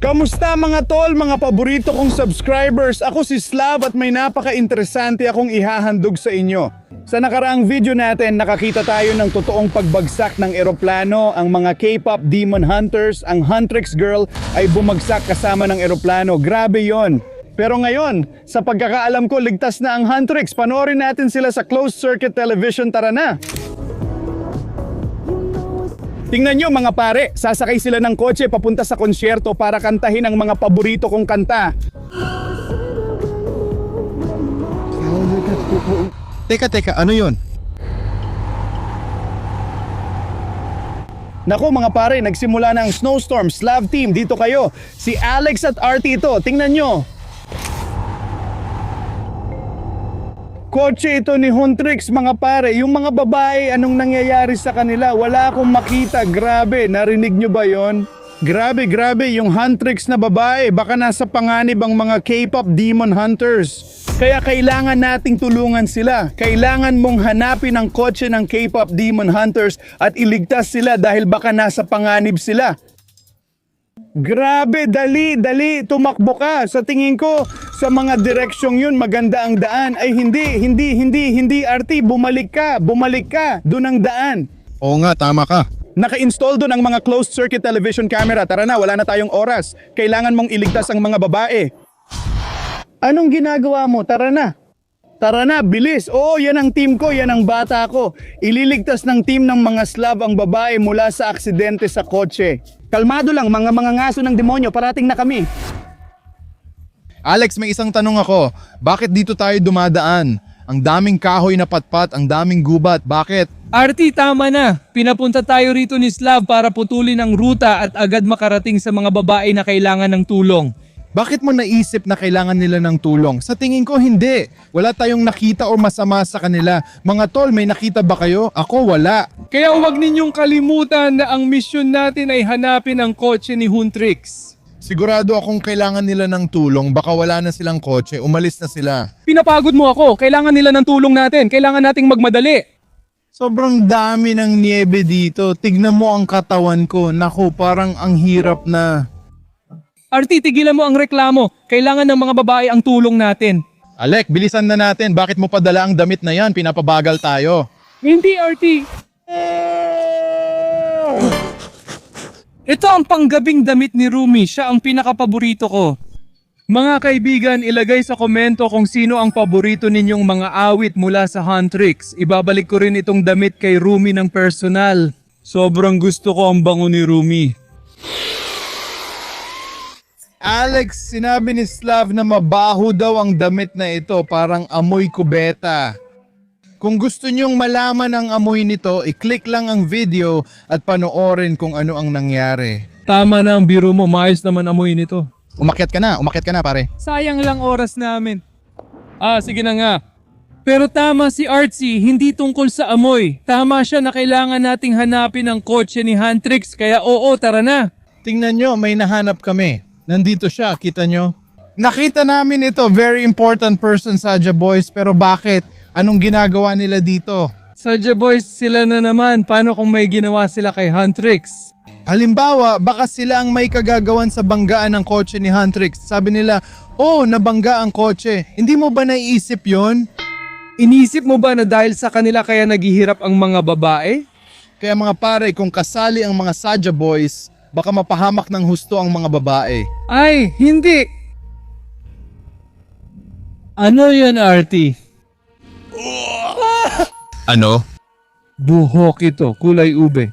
Kamusta mga tol, mga paborito kong subscribers? Ako si Slav at may napaka-interesante akong ihahandog sa inyo. Sa nakaraang video natin, nakakita tayo ng totoong pagbagsak ng eroplano. Ang mga K-pop demon hunters, ang Huntrix girl ay bumagsak kasama ng eroplano. Grabe yon. Pero ngayon, sa pagkakaalam ko, ligtas na ang Huntrix. Panoorin natin sila sa closed circuit television. Tara na! Tingnan nyo mga pare, sasakay sila ng kotse papunta sa konsyerto para kantahin ang mga paborito kong kanta. Teka, ano yun? Naku mga pare, nagsimula na ang snowstorm. Slav team, dito kayo. Si Alex at RT ito, tingnan nyo. Kotse ito ni Huntrix mga pare. Yung mga babae, anong nangyayari sa kanila? Wala akong makita. Grabe, narinig nyo ba yon? Grabe, yung Huntrix na babae. Baka nasa panganib ang mga K-pop demon hunters. Kaya kailangan nating tulungan sila. Kailangan mong hanapin ang kotse ng K-pop demon hunters at iligtas sila dahil baka nasa panganib sila. Grabe, dali, tumakbo ka. Sa tingin ko, sa mga direksyong yun, maganda ang daan. Ay hindi, RT, bumalik ka, doon ang daan. Oo nga, tama ka. Naka-install doon ang mga closed circuit television camera. Tara na, wala na tayong oras. Kailangan mong iligtas ang mga babae. Anong ginagawa mo? Tara na, bilis. Oo, yan ang team ko, yan ang bata ko. Ililigtas ng team ng mga Slav ang babae mula sa aksidente sa kotse. Kalmado lang, mga ngaso ng demonyo, parating na kami. Alex, may isang tanong ako. Bakit dito tayo dumadaan? Ang daming kahoy na patpat, ang daming gubat. Bakit? RT, tama na. Pinapunta tayo rito ni Slav para putulin ang ruta at agad makarating sa mga babae na kailangan ng tulong. Bakit mo naisip na kailangan nila ng tulong? Sa tingin ko, hindi. Wala tayong nakita o masama sa kanila. Mga tol, may nakita ba kayo? Ako, wala. Kaya huwag ninyong kalimutan na ang misyon natin ay hanapin ang kotse ni Huntrix. Sigurado akong kailangan nila ng tulong. Baka wala na silang kotse. Umalis na sila. Pinapagod mo ako. Kailangan nila ng tulong natin. Kailangan nating magmadali. Sobrang dami ng niebe dito. Tignan mo ang katawan ko. Naku, parang ang hirap na. RT, tigilan mo ang reklamo. Kailangan ng mga babae ang tulong natin. Alec, bilisan na natin. Bakit mo padala ang damit na yan? Pinapabagal tayo. Hindi, RT. Ito ang panggabing damit ni Rumi. Siya ang pinakapaborito ko. Mga kaibigan, ilagay sa komento kung sino ang paborito ninyong mga awit mula sa Huntrix. Ibabalik ko rin itong damit kay Rumi ng personal. Sobrang gusto ko ang bango ni Rumi. Alex, sinabi ni Slav na mabaho daw ang damit na ito, parang amoy kubeta. Kung gusto nyong malaman ang amoy nito, i-click lang ang video at panoorin kung ano ang nangyari. Tama na ang biro mo, maayos naman amoy nito. Umakyat ka na pare. Sayang lang oras namin. Sige na nga. Pero tama si Artsy, hindi tungkol sa amoy. Tama siya na kailangan nating hanapin ang kotse ni Huntrix, kaya oo, tara na. Tingnan nyo, may nahanap kami. Nandito siya, kita nyo? Nakita namin ito, very important person Saja Boys, pero bakit? Anong ginagawa nila dito? Saja Boys, sila na naman. Paano kung may ginawa sila kay Huntrix? Halimbawa, baka sila ang may kagagawan sa banggaan ng kotse ni Huntrix. Sabi nila, oh, nabangga ang kotse. Hindi mo ba naiisip yon? Inisip mo ba na dahil sa kanila kaya naghihirap ang mga babae? Kaya mga pare, kung kasali ang mga Saja Boys, baka mapahamak ng husto ang mga babae. Ay, hindi! Ano yun, Artie? Ano? Buhok ito, kulay ube.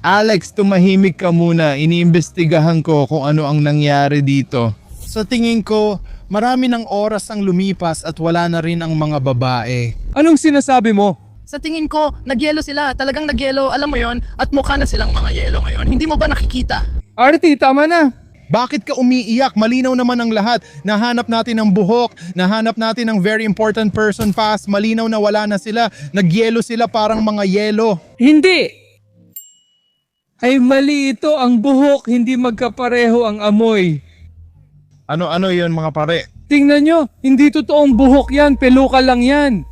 Alex, tumahimik ka muna. Iniimbestigahan ko kung ano ang nangyari dito. Sa tingin ko, marami ng oras ang lumipas at wala na rin ang mga babae. Anong sinasabi mo? Sa tingin ko, nagyelo sila. Talagang nagyelo, alam mo yon, at mukha na silang mga yelo ngayon. Hindi mo ba nakikita? Artie, tama na! Bakit ka umiiyak? Malinaw naman ang lahat. Nahanap natin ang buhok, nahanap natin ang very important person fast. Malinaw na wala na sila. Nagyelo sila parang mga yelo. Hindi! Ay mali ito, ang buhok, hindi magkapareho ang amoy. Ano yun mga pare? Tingnan nyo, hindi totoong buhok yan, peluka lang yan.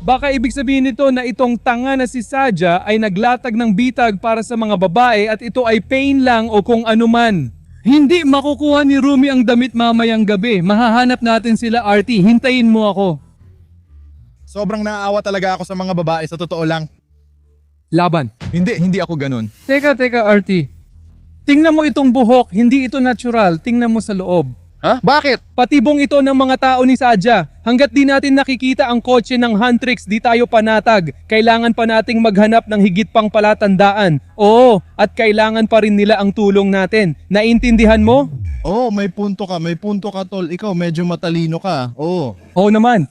Baka ibig sabihin nito na itong tanga na si Saja ay naglatag ng bitag para sa mga babae at ito ay pain lang o kung ano man. Hindi makukuha ni Rumi ang damit mamayang gabi. Mahahanap natin sila, RT. Hintayin mo ako. Sobrang naaawa talaga ako sa mga babae, sa totoo lang. Laban. Hindi ako ganun. Teka, RT. Tingnan mo itong buhok. Hindi ito natural. Tingnan mo sa loob. Ha? Bakit? Patibong ito ng mga tao ni Saja. Hanggat di natin nakikita ang kotse ng Huntrix, di tayo panatag. Kailangan pa nating maghanap ng higit pang palatandaan. Oo, at kailangan pa rin nila ang tulong natin. Naintindihan mo? Oo, may punto ka tol. Ikaw medyo matalino ka. Oo. Oo naman.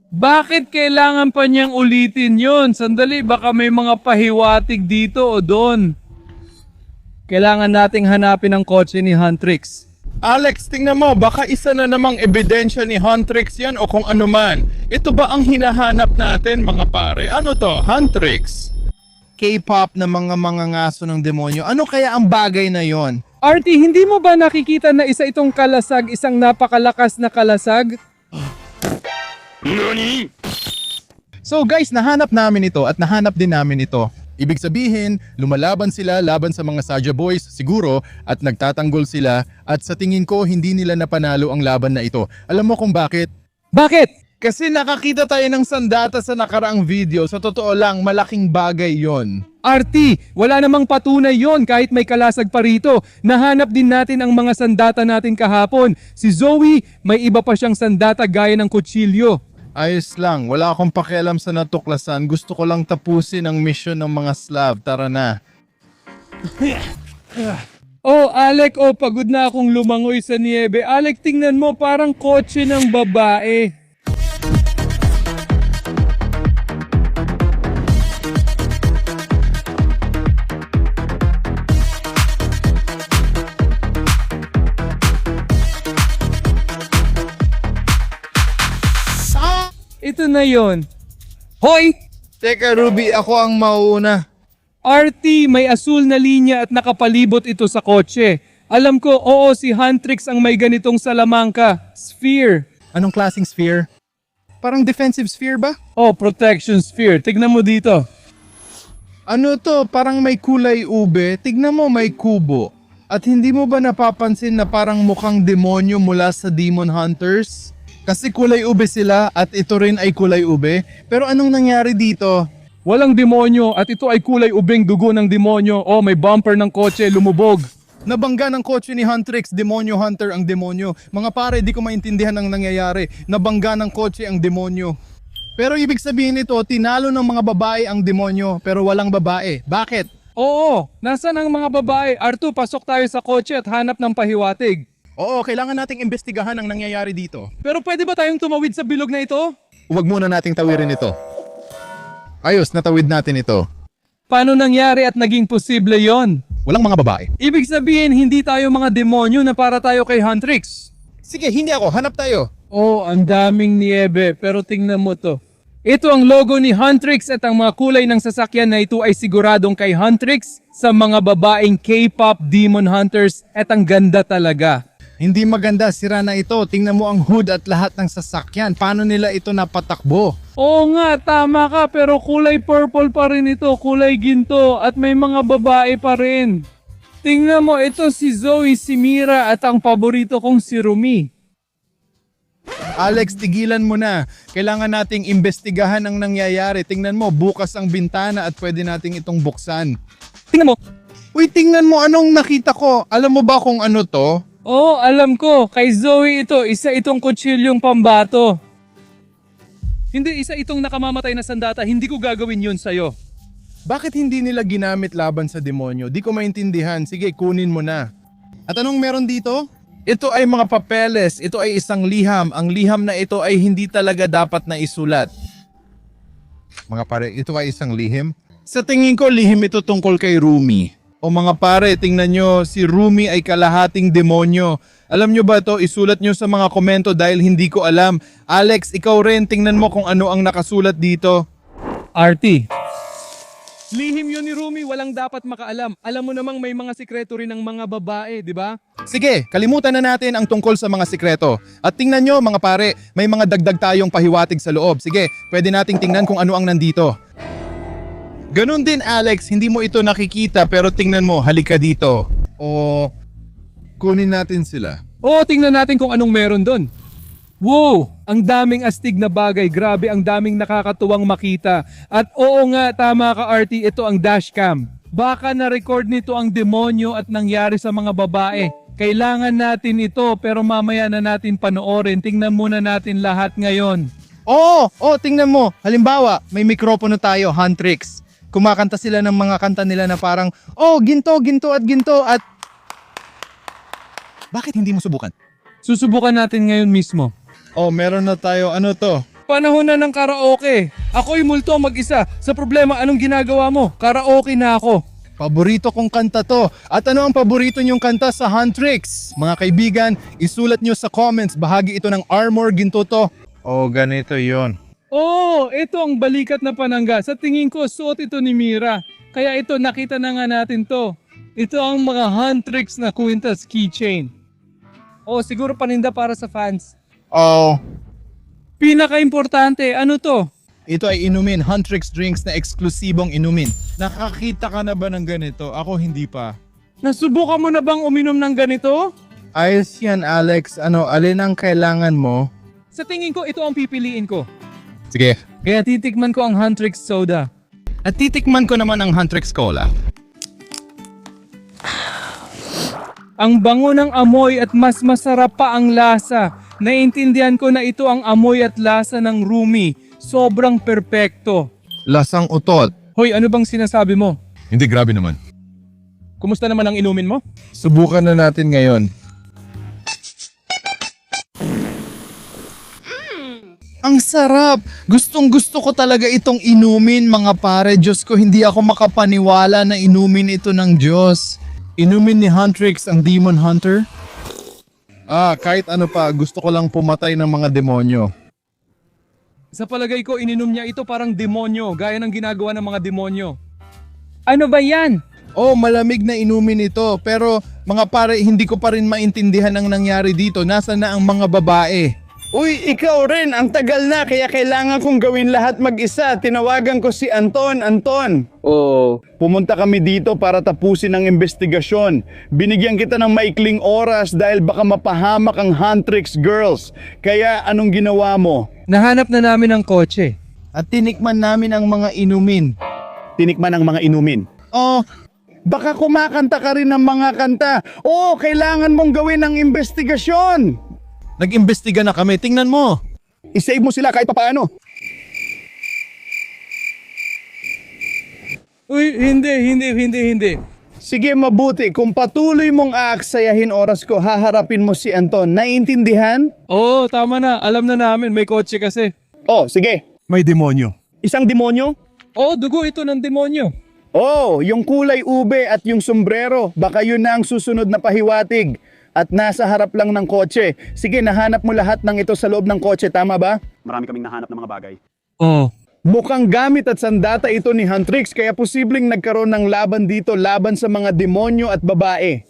Bakit kailangan pa niyang ulitin yon? Sandali, baka may mga pahiwatig dito o doon. Kailangan nating hanapin ang kotse ni Huntrix. Alex, tingnan mo, baka isa na namang ebidensya ni Huntrix yan o kung ano man. Ito ba ang hinahanap natin, mga pare? Ano to? Huntrix? K-pop na mga ngaso ng demonyo. Ano kaya ang bagay na yon? RT, hindi mo ba nakikita na isa itong kalasag, isang napakalakas na kalasag? So guys, nahanap namin ito at nahanap din namin ito. Ibig sabihin, lumalaban sila laban sa mga Saja Boys siguro at nagtatanggol sila at sa tingin ko hindi nila napanalo ang laban na ito. Alam mo kung bakit? Bakit? Kasi nakakita tayo ng sandata sa nakaraang video. Sa totoo lang, malaking bagay yon. RT, wala namang patunay yon kahit may kalasag pa rito. Nahanap din natin ang mga sandata natin kahapon. Si Zoe, may iba pa siyang sandata gaya ng kutsilyo. Ayos lang, wala akong pakialam sa natuklasan. Gusto ko lang tapusin ang mission ng mga Slav. Tara na. Oh, Alec, pagod na akong lumangoy sa niebe. Alec, tingnan mo, parang kotse ng babae. Ito na yon. Hoy! Teka Ruby, ako ang mauuna. RT, may asul na linya at nakapalibot ito sa kotse. Alam ko, oo, si Huntrix ang may ganitong salamangka. Sphere. Anong klaseng sphere? Parang defensive sphere ba? Oh, protection sphere. Tignan mo dito. Ano to? Parang may kulay ube. Tignan mo, may kubo. At hindi mo ba napapansin na parang mukhang demonyo mula sa Demon Hunters? Kasi kulay ube sila at ito rin ay kulay ube. Pero anong nangyari dito? Walang demonyo at ito ay kulay ubing dugo ng demonyo. Oh, may bumper ng kotse, lumubog. Nabangga ng kotse ni Huntrix, demonyo hunter ang demonyo. Mga pare, di ko maintindihan ang nangyayari. Nabangga ng kotse ang demonyo. Pero ibig sabihin nito, tinalo ng mga babae ang demonyo pero walang babae. Bakit? Oo, nasaan ang mga babae? Artu, pasok tayo sa kotse at hanap ng pahiwatig. Oo, kailangan nating imbestigahan ang nangyayari dito. Pero pwede ba tayong tumawid sa bilog na ito? Huwag muna nating tawirin ito. Ayos, natawid natin ito. Paano nangyari at naging posible yon? Walang mga babae. Ibig sabihin, hindi tayo mga demonyo na para tayo kay Huntrix. Sige, hindi ako. Hanap tayo. Oh, ang daming niebe, pero tingnan mo to. Ito ang logo ni Huntrix at ang mga kulay ng sasakyan na ito ay siguradong kay Huntrix sa mga babaeng K-pop demon hunters at ang ganda talaga. Hindi maganda, sira na ito. Tingnan mo ang hood at lahat ng sasakyan. Paano nila ito napatakbo? Oo nga, tama ka, pero kulay purple pa rin ito, kulay ginto at may mga babae pa rin. Tingnan mo, ito si Zoe, si Mira at ang paborito kong si Rumi. Alex, tigilan mo na. Kailangan nating imbestigahan ang nangyayari. Tingnan mo, bukas ang bintana at pwede nating itong buksan. Tingnan mo. Uy, tingnan mo anong nakita ko. Alam mo ba kung ano to? Oo, alam ko, kay Zoe ito, isa itong kutsilyong pambato. Hindi, isa itong nakamamatay na sandata, hindi ko gagawin yun sa'yo. Bakit hindi nila ginamit laban sa demonyo? Di ko maintindihan. Sige, kunin mo na. At anong meron dito? Ito ay mga papeles. Ito ay isang liham. Ang liham na ito ay hindi talaga dapat na isulat. Mga pare, ito ay isang lihim? Sa tingin ko, lihim ito tungkol kay Rumi. O mga pare, tingnan nyo, si Rumi ay kalahating demonyo. Alam nyo ba ito? Isulat nyo sa mga komento dahil hindi ko alam. Alex, ikaw rin, tingnan mo kung ano ang nakasulat dito. RT. Lihim yun ni Rumi, walang dapat makaalam. Alam mo namang may mga sikreto rin ng mga babae, di ba? Sige, kalimutan na natin ang tungkol sa mga sikreto. At tingnan nyo mga pare, may mga dagdag tayong pahiwatig sa loob. Sige, pwede nating tingnan kung ano ang nandito. Ganon din Alex, hindi mo ito nakikita pero tingnan mo, halika dito. O kunin natin sila. Oo, tingnan natin kung anong meron doon. Wow! Ang daming astig na bagay. Grabe, ang daming nakakatuwang makita. At oo nga, tama ka Artie, ito ang dashcam. Baka na-record nito ang demonyo at nangyari sa mga babae. Kailangan natin ito pero mamaya na natin panoorin. Tingnan muna natin lahat ngayon. Oo, tingnan mo. Halimbawa, may mikropono tayo, Huntrix. Kumakanta sila ng mga kanta nila na parang, ginto at... Bakit hindi mo subukan? Susubukan natin ngayon mismo. Meron na tayo, ano to? Panahon na ng karaoke. Ako'y multo mag-isa. Sa problema, anong ginagawa mo? Karaoke na ako. Paborito kong kanta to. At ano ang paborito nyong kanta sa Huntrix? Mga kaibigan, isulat nyo sa comments. Bahagi ito ng Armor Ginto to. Ganito yon. Ito ang balikat na panangga. Sa tingin ko, suot ito ni Mira. Kaya ito, nakita na nga natin to. Ito ang mga Huntrix na Quintas keychain. Siguro paninda para sa fans. Pinaka-importante, ano to? Ito ay inumin, Huntrix drinks na eksklusibong inumin. Nakakita ka na ba ng ganito? Ako hindi pa. Nasubukan mo na bang uminom ng ganito? Ayos yan Alex, alin ang kailangan mo? Sa tingin ko, ito ang pipiliin ko. Sige. Kaya titikman ko ang Huntrix soda. At titikman ko naman ang Huntrix Cola. Ang bango ng amoy at mas masarap pa ang lasa. Naintindihan ko na ito ang amoy at lasa ng Rumi. Sobrang perpekto. Lasang utot. Hoy, ano bang sinasabi mo? Hindi, grabe naman. Kumusta naman ang inumin mo? Subukan na natin ngayon. Ang sarap! Gustong gusto ko talaga itong inumin mga pare. Diyos ko, hindi ako makapaniwala na inumin ito ng Diyos. Inumin ni Huntrix ang Demon Hunter? Kahit ano pa, gusto ko lang pumatay ng mga demonyo. Sa palagay ko, ininom niya ito parang demonyo, gaya ng ginagawa ng mga demonyo. Ano ba yan? Malamig na inumin ito. Pero mga pare, hindi ko pa rin maintindihan ang nangyari dito. Nasaan na ang mga babae? Uy, ikaw rin, ang tagal na kaya kailangan kong gawin lahat mag-isa. Tinawagan ko si Anton. Pumunta kami dito para tapusin ang investigasyon. Binigyan kita ng maikling oras dahil baka mapahamak ang Huntrix girls. Kaya anong ginawa mo? Nahanap na namin ang kotse. At tinikman namin ang mga inumin. Tinikman ang mga inumin. Baka kumakanta ka rin ng mga kanta. Kailangan mong gawin ang investigasyon. Nag-imbestiga na kami. Tingnan mo. I-save mo sila kahit papaano. Uy, hindi. Sige, mabuti. Kung patuloy mong aaksayahin oras ko, haharapin mo si Anton. Naiintindihan? Tama na. Alam na namin. May kotse kasi. Sige. May demonyo. Isang demonyo? Dugo ito ng demonyo. Yung kulay ube at yung sombrero. Baka yun na ang susunod na pahiwatig. At nasa harap lang ng kotse. Sige, nahanap mo lahat ng ito sa loob ng kotse, tama ba? Marami kaming nahanap ng mga bagay. Mukhang gamit at sandata ito ni Huntrix, kaya posibleng nagkaroon ng laban dito, laban sa mga demonyo at babae.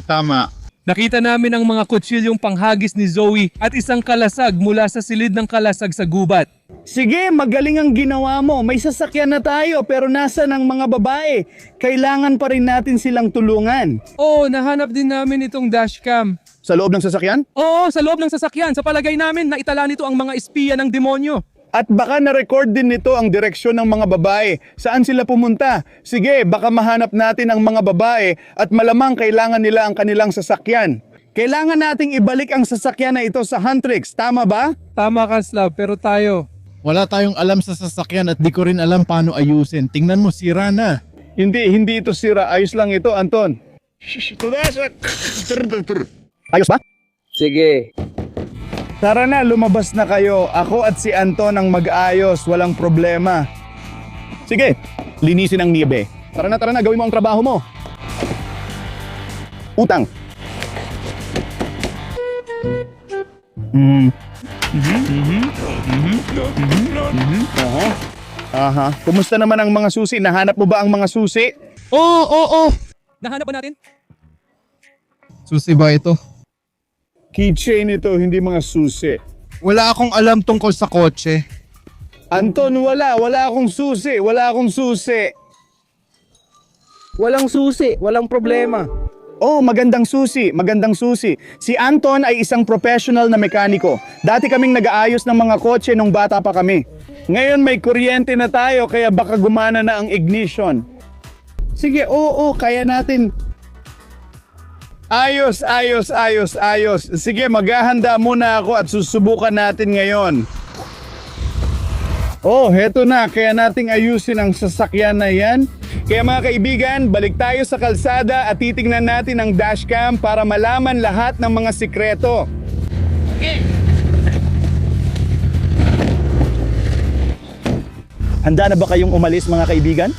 Tama. Nakita namin ang mga kutsilyong panghagis ni Zoe at isang kalasag mula sa silid ng kalasag sa gubat. Sige, magaling ang ginawa mo. May sasakyan na tayo, pero nasa ng mga babae? Kailangan pa rin natin silang tulungan. Nahanap din namin itong dashcam. Sa loob ng sasakyan? Sa loob ng sasakyan. Sa palagay namin, naitala nito ang mga espiya ng demonyo. At baka na-record din nito ang direksyon ng mga babae. Saan sila pumunta? Sige, baka mahanap natin ang mga babae at malamang kailangan nila ang kanilang sasakyan. Kailangan nating ibalik ang sasakyan na ito sa Huntrix, tama ba? Tama ka, Slav, pero tayo. Wala tayong alam sa sasakyan at di ko rin alam paano ayusin. Tingnan mo, sira na. Hindi ito sira. Ayos lang ito, Anton. Ayos ba? Sige. Tara na, lumabas na kayo. Ako at si Anton ang mag-ayos, walang problema. Sige, linisin ang niebe. Tara na, gawin mo ang trabaho mo. Utang. Kumusta naman ang mga susi? Nahanap mo ba ang mga susi? Oo. Nahanap ba natin? Susi ba ito? Keychain ito, hindi mga susi. Wala akong alam tungkol sa kotse. Anton, wala akong susi, Walang susi, walang problema. Oh, magandang susi. Si Anton ay isang professional na mekaniko. Dati kaming nag-aayos ng mga kotse nung bata pa kami. Ngayon may kuryente na tayo kaya baka gumana na ang ignition. Sige, oo, kaya natin. Ayos. Sige, maghahanda muna ako at susubukan natin ngayon. Oh, heto na. Kaya nating ayusin ang sasakyan na yan. Kaya mga kaibigan, balik tayo sa kalsada at titingnan natin ang dashcam para malaman lahat ng mga sikreto. Handa na ba kayong umalis mga kaibigan?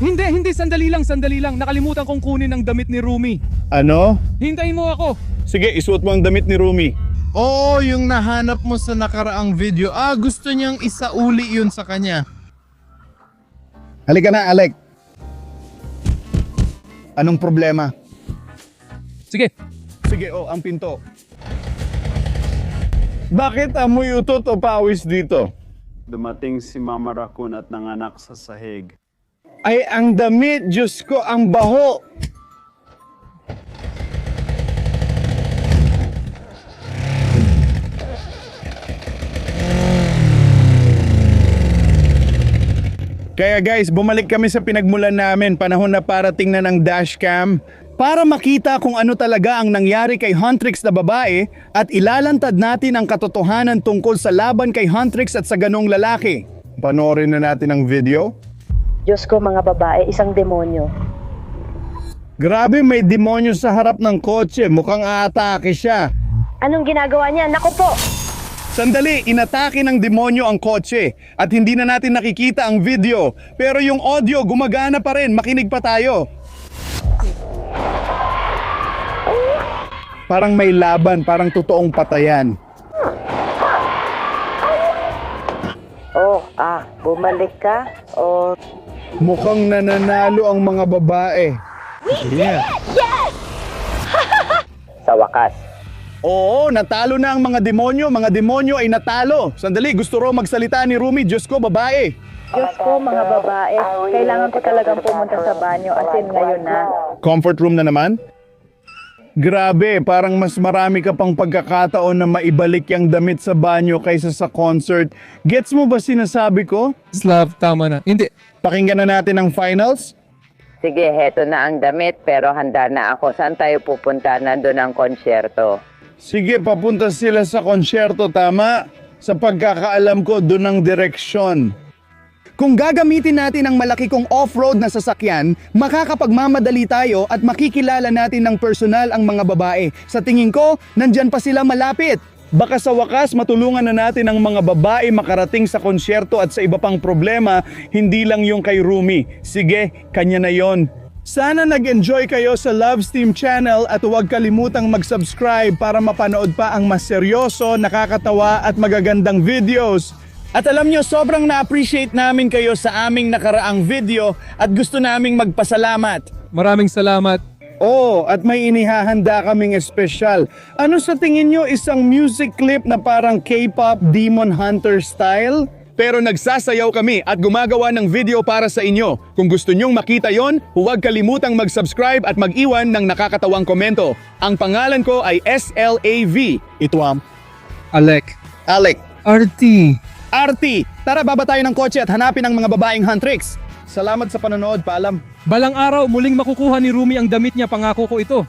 Hindi, sandali lang. Nakalimutan kong kunin ang damit ni Rumi. Ano? Hintayin mo ako. Sige, isuot mo ang damit ni Rumi. Oo, yung nahanap mo sa nakaraang video. Gusto niyang isauli yun sa kanya. Halika na, Alec. Anong problema? Sige. Sige, ang pinto. Bakit amoy utot o pawis dito? Dumating si Mama Raccoon at nanganak sa sahig. Ay, ang damit, Diyos ko, ang baho. Kaya guys, bumalik kami sa pinagmulan namin. Panahon na para tingnan ang dashcam para makita kung ano talaga ang nangyari kay Huntrix na babae at ilalantad natin ang katotohanan tungkol sa laban kay Huntrix at sa ganong lalaki. Panoorin na natin ang video. Diyos ko, mga babae, isang demonyo. Grabe, may demonyo sa harap ng kotse. Mukhang aatake siya. Anong ginagawa niya? Naku po! Sandali, inatake ng demonyo ang kotse at hindi na natin nakikita ang video. Pero yung audio gumagana pa rin, makinig pa tayo. Parang may laban, parang totoong patayan. Bumalik ka? Mukhang nananalo ang mga babae. Yeah. Sa wakas. Oo, natalo na ang mga demonyo. Mga demonyo ay natalo. Sandali, gusto raw magsalita ni Rumi. Diyos ko, babae. Diyos ko, mga babae, kailangan ko talagang pumunta sa banyo as in ngayon na. Comfort room na naman? Grabe, parang mas marami ka pang pagkakataon na maibalik yung damit sa banyo kaysa sa concert. Gets mo ba sinasabi ko? Slav, tama na. Hindi. Pakinggan na natin ang finals. Sige, heto na ang damit pero handa na ako. Saan tayo pupunta? Nandun ang konsyerto. Sige, papunta sila sa konsyerto, tama? Sa pagkakaalam ko, doon ang direksyon. Kung gagamitin natin ang malaki kong off-road na sasakyan, makakapagmamadali tayo at makikilala natin ng personal ang mga babae. Sa tingin ko, nandyan pa sila malapit. Baka sa wakas matulungan na natin ang mga babae makarating sa konsyerto at sa iba pang problema, hindi lang yung kay Rumi. Sige, kanya na yon. Sana nag-enjoy kayo sa Loves Team Channel at huwag kalimutang mag-subscribe para mapanood pa ang mas seryoso, nakakatawa at magagandang videos. At alam nyo, sobrang na-appreciate namin kayo sa aming nakaraang video at gusto naming magpasalamat. Maraming salamat. Oh, at may inihahanda kaming espesyal. Ano sa tingin nyo isang music clip na parang K-pop Demon Hunter style? Pero nagsasayaw kami at gumagawa ng video para sa inyo. Kung gusto nyong makita yon, huwag kalimutang mag-subscribe at mag-iwan ng nakakatawang komento. Ang pangalan ko ay SLAV. Ito ang Alec. Alec. RT. Arty. Tara, baba tayo ng kotse at hanapin ang mga babaeng Huntrix. Salamat sa panonood, paalam. Balang araw, muling makukuha ni Rumi ang damit niya, pangako ko ito.